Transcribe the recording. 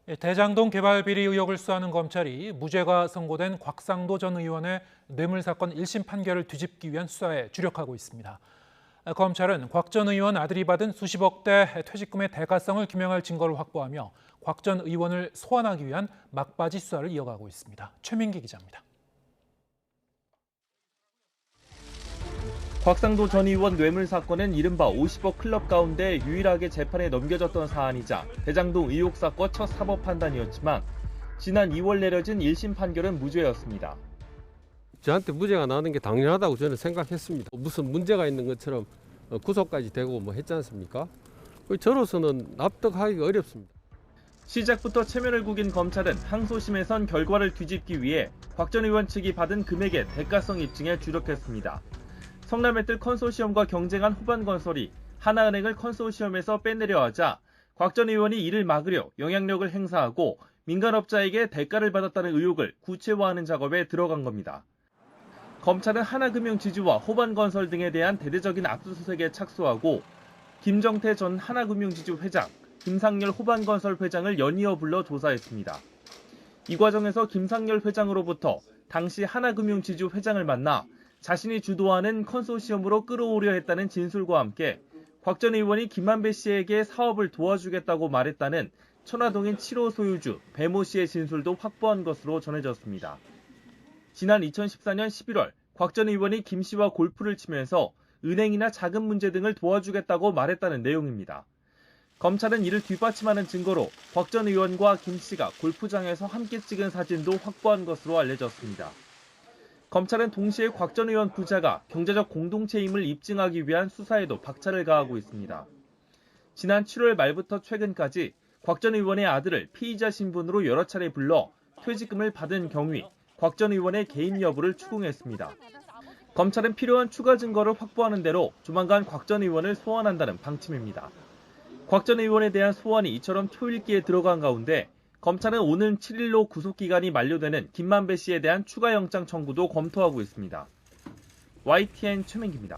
대장동 개발 비리 의혹을 수사하는 검찰이 무죄가 선고된 곽상도 전 의원의 뇌물 사건 1심 판결을 뒤집기 위한 수사에 주력하고 있습니다. 검찰은 곽 전 의원 아들이 받은 수십억 대 퇴직금의 대가성을 규명할 증거를 확보하며 곽 전 의원을 소환하기 위한 막바지 수사를 이어가고 있습니다. 최민기 기자입니다. 곽상도 전 의원 뇌물 사건은 이른바 50억 클럽 가운데 유일하게 재판에 넘겨졌던 사안이자 대장동 의혹 사건 첫 사법 판단이었지만 지난 2월 내려진 1심 판결은 무죄였습니다. 저한테 무죄가 나오는 게 당연하다고 저는 생각했습니다. 무슨 문제가 있는 것처럼 구속까지 되고 했지 않습니까? 저로서는 납득하기가 어렵습니다. 시작부터 체면을 구긴 검찰은 항소심에선 결과를 뒤집기 위해 곽 전 의원 측이 받은 금액의 대가성 입증에 주력했습니다. 성남의뜰 컨소시엄과 경쟁한 호반건설이 하나은행을 컨소시엄에서 빼내려 하자 곽 전 의원이 이를 막으려 영향력을 행사하고 민간업자에게 대가를 받았다는 의혹을 구체화하는 작업에 들어간 겁니다. 검찰은 하나금융지주와 호반건설 등에 대한 대대적인 압수수색에 착수하고 김정태 전 하나금융지주 회장, 김상열 호반건설 회장을 연이어 불러 조사했습니다. 이 과정에서 김상열 회장으로부터 당시 하나금융지주 회장을 만나 자신이 주도하는 컨소시엄으로 끌어오려 했다는 진술과 함께 곽 전 의원이 김만배 씨에게 사업을 도와주겠다고 말했다는 천화동인 7호 소유주 배모 씨의 진술도 확보한 것으로 전해졌습니다. 지난 2014년 11월 곽 전 의원이 김 씨와 골프를 치면서 은행이나 자금 문제 등을 도와주겠다고 말했다는 내용입니다. 검찰은 이를 뒷받침하는 증거로 곽 전 의원과 김 씨가 골프장에서 함께 찍은 사진도 확보한 것으로 알려졌습니다. 검찰은 동시에 곽 전 의원 부자가 경제적 공동체임을 입증하기 위한 수사에도 박차를 가하고 있습니다. 지난 7월 말부터 최근까지 곽 전 의원의 아들을 피의자 신분으로 여러 차례 불러 퇴직금을 받은 경위, 곽 전 의원의 개인 여부를 추궁했습니다. 검찰은 필요한 추가 증거를 확보하는 대로 조만간 곽 전 의원을 소환한다는 방침입니다. 곽 전 의원에 대한 소환이 이처럼 초읽기에 들어간 가운데 검찰은 오는 7일로 구속기간이 만료되는 김만배 씨에 대한 추가 영장 청구도 검토하고 있습니다. YTN 최민기입니다.